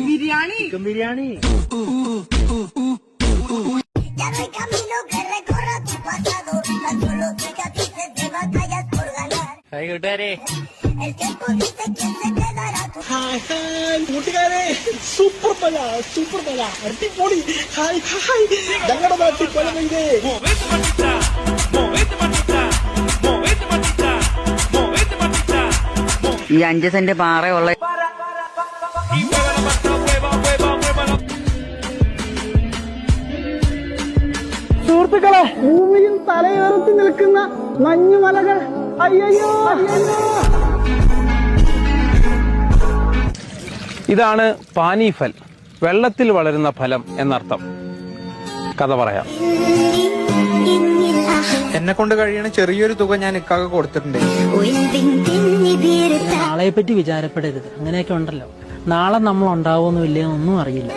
Biryani. Biryani. Hi കൂട്ടുകാരെ. കൂട്ടുകാരെ super പല അടിപൊളി. ഹായ് ഹായ് ഞങ്ങളുടെ നാട്ടിൽ പല പെയ്തേ. ഈ 5 സെന്റ് പാറയുള്ള സുഹൃത്തുക്കളെ, ഭൂമിയിൽ തലയുയർത്തി നിൽക്കുന്ന മഞ്ഞുമലകൾ. അയ്യോ, ഇതാണ് പാനീഫൽ, വെള്ളത്തിൽ വളരുന്ന ഫലം എന്നർത്ഥം. കഥ പറയാം. എന്നെ കൊണ്ട് കഴിയണ ചെറിയൊരു തുക ഞാൻ ഇക്കാക്ക് കൊടുത്തിട്ടുണ്ട്. നാളെപ്പറ്റി വിചാരപ്പെടരുത്. അങ്ങനെയൊക്കെ ഉണ്ടല്ലോ. നാളെ നമ്മൾ ഉണ്ടാവുമെന്നും ഇല്ലയോ ഒന്നും അറിയില്ല.